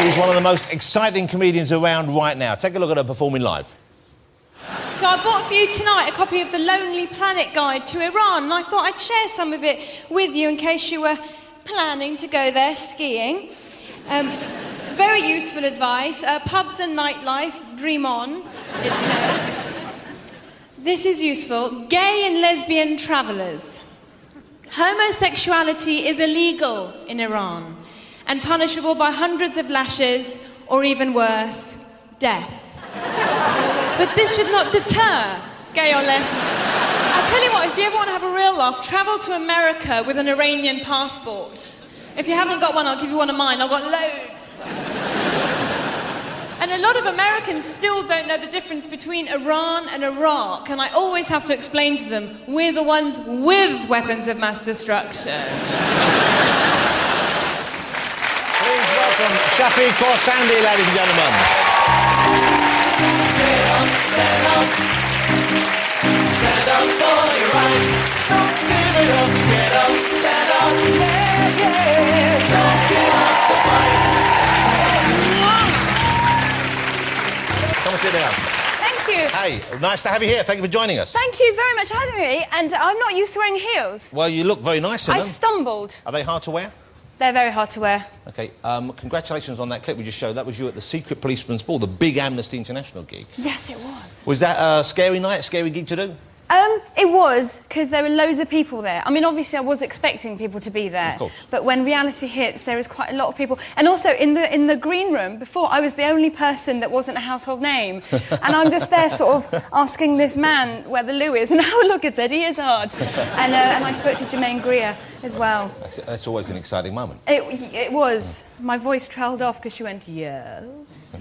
She's one of the most exciting comedians around right now. Take a look at her performing live. So I bought for you tonight a copy of the Lonely Planet Guide to Iran, and I thought I'd share some of it with you in case you were planning to go there skiing. Very useful advice. Pubs and nightlife, dream on, it says. This is useful. Gay and lesbian travellers. Homosexuality is illegal in Iran and punishable by hundreds of lashes, or even worse, death. But this should not deter gay or lesbian. I'll tell you what, if you ever want to have a real laugh, travel to America with an Iranian passport. If you haven't got one, I'll give you one of mine. I've got loads. And a lot of Americans still don't know the difference between Iran and Iraq, and I always have to explain to them, we're the ones with weapons of mass destruction. Please welcome Shappi Khorsandi, ladies and gentlemen. Get up, stand up. Stand up for your rights. Don't give it up. Get up, stand up. Yeah, yeah. Don't give up the fight. Come and sit down. Thank you. Hey, nice to have you here. Thank you for joining us. Thank you very much for having me, and I'm not used to wearing heels. Well, you look very nice in I them. stumbled. Are they hard to wear? They're very hard to wear. OK, congratulations on that clip we just showed. That was you at the Secret Policeman's Ball, the big Amnesty International gig. Yes, it was. Was that a scary night, scary gig to do? It was, because there were loads of people there. I mean, obviously, I was expecting people to be there. Of course. But when reality hits, there is quite a lot of people. And also, in the green room, before, I was the only person that wasn't a household name. And I'm just there sort of asking this man where the loo is. And oh, look, it's Eddie Izzard. And I spoke to Jermaine Greer as well. That's always an exciting moment. It was. My voice trailed off because she went, yes.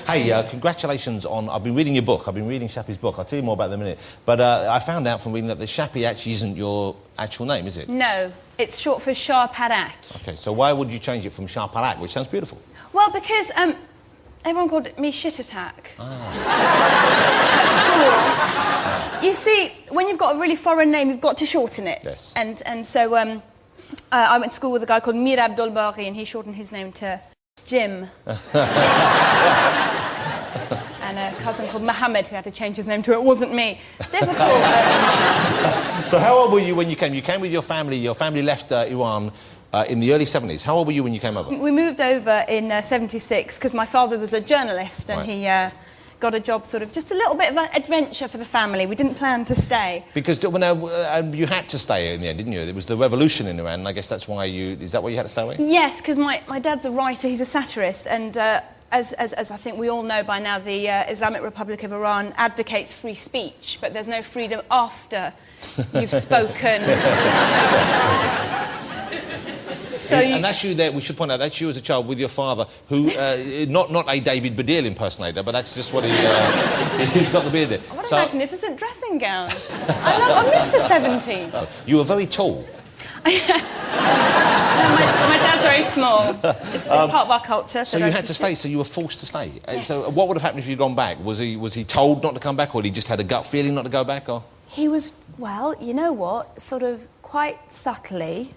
Hey, congratulations on... I've been reading your book. I've been reading Shappi's book. I'll tell you more about that in a minute. But I found out from reading that Shappi actually isn't your actual name, is it? No, it's short for Shah Parak. OK, so why would you change it from Shah Parak, which sounds beautiful? Well, because everyone called me Shit Attack. At school. You see, when you've got a really foreign name, you've got to shorten it. Yes. And so I went to school with a guy called Mir Abdul Bari, and he shortened his name to Jim. And a cousin called Mohammed who had to change his name to it wasn't me. Difficult. So how old were you when you came? You came with your family. Your family left Iran in the early 70s. How old were you when you came over? We moved over in 76 because my father was a journalist and he got a job, sort of just a little bit of an adventure for the family. We didn't plan to stay. Because you had to stay in the end, didn't you? It was the revolution in Iran, and I guess that's why you... Is that why you had to stay away? Yes, because my dad's a writer, he's a satirist, and as I think we all know by now, the Islamic Republic of Iran advocates free speech, but there's no freedom after you've spoken. So and that's you there, we should point out, that's you as a child with your father, who, not a David Baddiel impersonator, but that's just what he's got the beard there. What a magnificent dressing gown. I miss the 70s. Oh, you were very tall. My dad's very small. It's part of our culture. So you had to stay, so you were forced to stay. Yes. So what would have happened if you'd gone back? Was he told not to come back, or he just had a gut feeling not to go back? Or? He was, well, you know what, sort of quite subtly,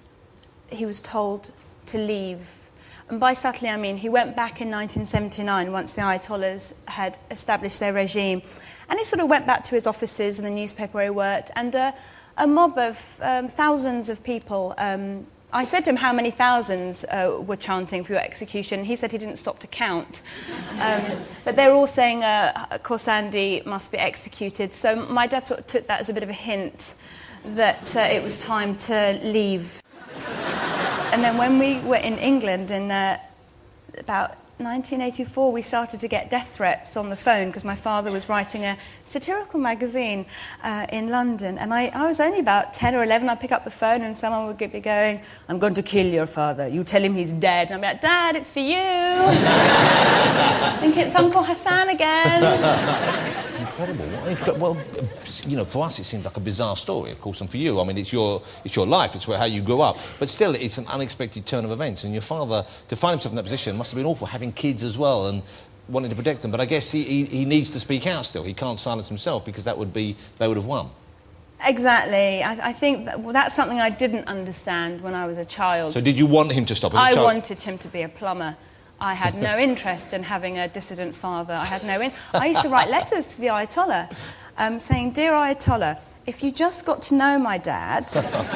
he was told to leave. And by subtly, I mean he went back in 1979 once the Ayatollahs had established their regime. And he sort of went back to his offices and the newspaper where he worked, and a mob of thousands of people. I said to him how many thousands were chanting for your execution. He said he didn't stop to count. But they were all saying Khorsandi must be executed. So my dad sort of took that as a bit of a hint that it was time to leave. And then when we were in England in about 1984, we started to get death threats on the phone because my father was writing a satirical magazine in London. And I was only about 10 or 11. I'd pick up the phone and someone would be going, I'm going to kill your father. You tell him he's dead. And I'd be like, Dad, it's for you. I think it's Uncle Hassan again. Incredible. Well, you know, for us it seems like a bizarre story, of course, and for you, I mean, it's your life, it's how you grew up, but still, it's an unexpected turn of events, and your father, to find himself in that position, must have been awful, having kids as well, and wanting to protect them, but I guess he needs to speak out still. He can't silence himself, because they would have won. Exactly. I think that's something I didn't understand when I was a child. So did you want him to stop as a child? I wanted him to be a plumber. I had no interest in having a dissident father. I used to write letters to the Ayatollah saying, "Dear Ayatollah, if you just got to know my dad,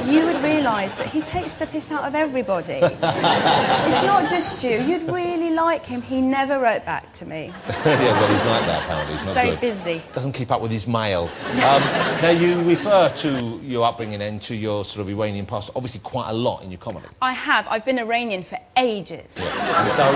you would realise that he takes the piss out of everybody. It's not just you. You'd really like him." He never wrote back to me. Yeah, well, he's like that, apparently. He's not very good. busy. Doesn't keep up with his mail. Now, you refer to your upbringing and to your sort of Iranian past, obviously, quite a lot in your comedy. I have. I've been Iranian for ages. Yeah. And so,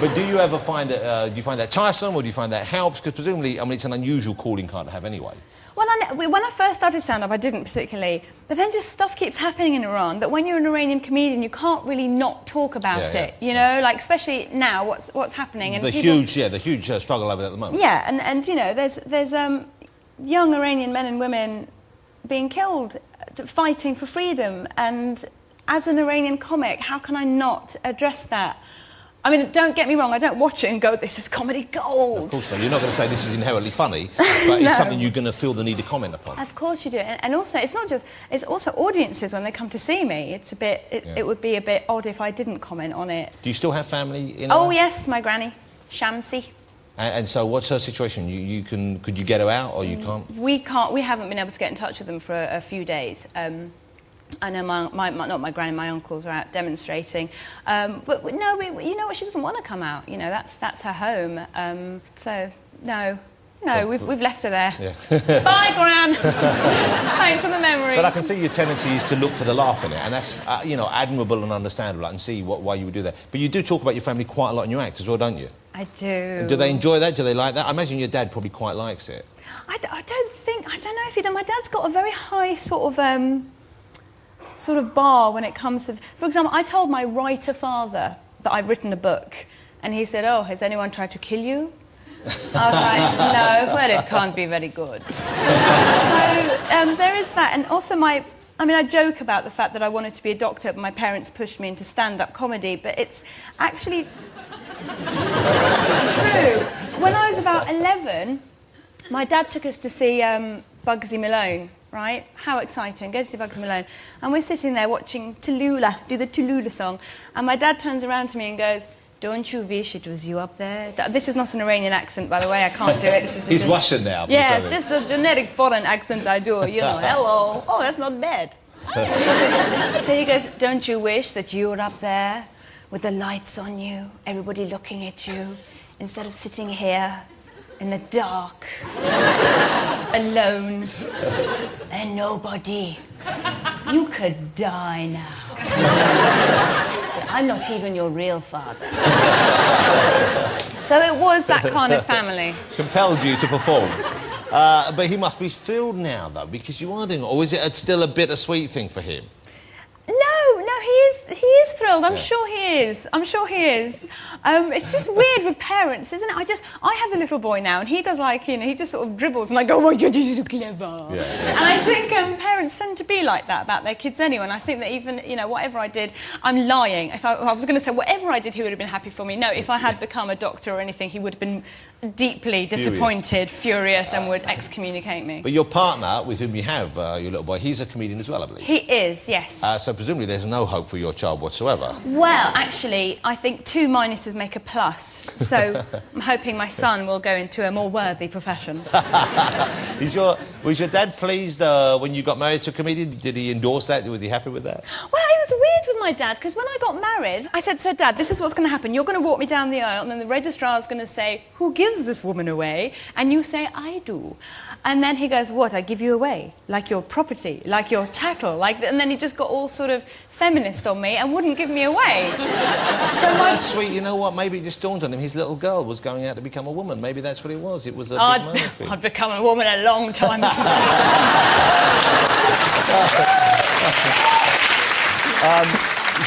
but do you ever find that, do you find that tiresome, or do you find that helps? Because presumably, I mean, it's an unusual calling card to have anyway. Well, when I first started stand-up, I didn't particularly. But then just stuff keeps happening in Iran that when you're an Iranian comedian, you can't really not talk about it. You know, like especially now, what's happening and the huge struggle over there at the moment. Yeah, and you know, there's young Iranian men and women being killed, fighting for freedom. And as an Iranian comic, how can I not address that? I mean, don't get me wrong, I don't watch it and go, this is comedy gold. Of course not. You're not going to say this is inherently funny, but No. It's something you're going to feel the need to comment upon. Of course you do. And also, it's also audiences when they come to see me. It would be a bit odd if I didn't comment on it. Do you still have family in Oh, Iran? yes, my granny, Shamsi. And so what's her situation? Could you get her out, or you can't? We haven't been able to get in touch with them for a few days. I know not my granny, my uncles are out demonstrating. But no, you know what, she doesn't want to come out. You know, that's her home. So, no, we've left her there. Yeah. Bye, Gran. Thanks for the memory. But I can see your tendency is to look for the laugh in it, and that's, admirable and understandable. I can see why you would do that. But you do talk about your family quite a lot in your act as well, don't you? I do. Do they enjoy that? Do they like that? I imagine your dad probably quite likes it. I don't know if he does. My dad's got a very high sort of bar when it comes to... For example, I told my writer father that I've written a book, and he said, "Oh, has anyone tried to kill you?" I was like, "No, well, it can't be very good." So there is that. And also I joke about the fact that I wanted to be a doctor, but my parents pushed me into stand-up comedy, but it's actually... It's true. When I was about 11, my dad took us to see Bugsy Malone, right? How exciting. Go to see Bugsy Malone. And we're sitting there watching Tallulah, do the Tallulah song. And my dad turns around to me and goes, "Don't you wish it was you up there?" This is not an Iranian accent, by the way. I can't do it. This is He's Russian now. Yeah, it's just a generic foreign accent I do. You know, hello. Oh, that's not bad. So he goes, "Don't you wish that you were up there with the lights on you, everybody looking at you, instead of sitting here in the dark, alone, and nobody. You could die now. I'm not even your real father." So it was that kind of family. Compelled you to perform. But he must be thrilled now, though, because you are doing it. Or is it still a bittersweet thing for him? No, he is thrilled. I'm sure he is. It's just weird with parents, isn't it? I have a little boy now, and he does he just sort of dribbles, and I go, "Oh my God, you're so clever." Yeah. And I think parents tend to be like that about their kids anyway. And I think that even whatever I did, I'm lying. If I was going to say whatever I did, he would have been happy for me. No, if I had become a doctor or anything, he would have been deeply disappointed, furious, and would excommunicate me. But your partner, with whom you have your little boy, he's a comedian as well, I believe. He is, yes. So presumably there's no hope for your child whatsoever. Well, actually, I think 2 minuses make a plus. So I'm hoping my son will go into a more worthy profession. Was your dad pleased when you got married to a comedian? Did he endorse that? Was he happy with that? Well, it was weird with my dad, because when I got married, I said, "So, Dad, this is what's going to happen. You're going to walk me down the aisle, and then the registrar's going to say, 'Who gives this woman away?' And you say, 'I do.' And then he goes, 'What, I give you away? Like your property, like your chattel?' And then he just got all sort of feminist on me and wouldn't give me away. So That's sweet. You know what? Maybe it just dawned on him his little girl was going out to become a woman. Maybe that's what it was. It was a big moment for him. I'd become a woman a long time before.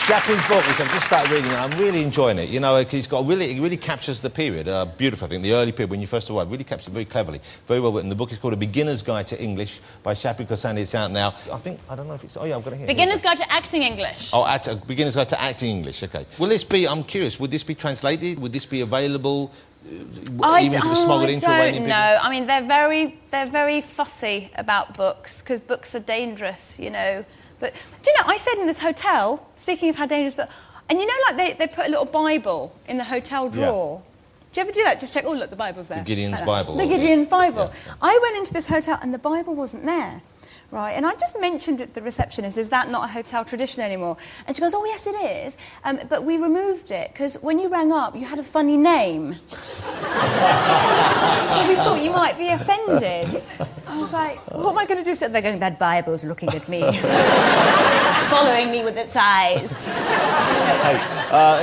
Shappi's book, which I've just started reading, and I'm really enjoying it. You know, it really captures the period, beautiful, I think, the early period when you first arrived, really captures it very cleverly, very well written. The book is called A Beginner's Guide to English by Shappi Khorsandi. It's out now. I don't know if it's... Oh, yeah, I've got it here. Beginner's Guide to Acting English. Oh, Beginner's Guide to Acting English, OK. Will this be, I'm curious, would this be translated? Would this be available? Even if it was smuggled into Iranian people? I don't know. I mean, they're very fussy about books, because books are dangerous, you know. But, do you know, I stayed in this hotel, speaking of how dangerous, but And you know, like they put a little Bible in the hotel drawer. Do you ever do that? Just check, oh, look, the Bible's there. The Gideon's Like that. Bible. The Gideon's Bible. Yeah. I went into this hotel and the Bible wasn't there. Right, and I just mentioned at the receptionist, is that not a hotel tradition anymore? And she goes, oh, yes, it is. But we removed it, because when you rang up, you had a funny name. So we thought you might be offended. I was like, what am I going to do? So they're going, that Bible's looking at me. Following me with its eyes. Hey,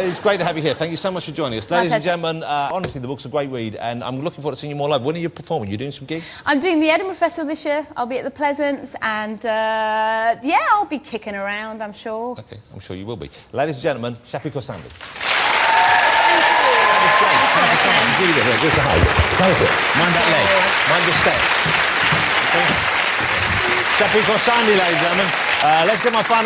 it's great to have you here. Thank you so much for joining us. Ladies and gentlemen, honestly, the book's a great read, and I'm looking forward to seeing you more live. When are you performing? You doing some gigs? I'm doing the Edinburgh Festival this year. I'll be at the Pleasance, and yeah, I'll be kicking around, I'm sure. OK, I'm sure you will be. Ladies and gentlemen, Shappi Khorsandi. Thank you. Thank you so much. It's really good. Yeah, good to have you. Go for it. Mind that leg. Mind the steps. Okay. Shappi Khorsandi, ladies and gentlemen. Let's get my final...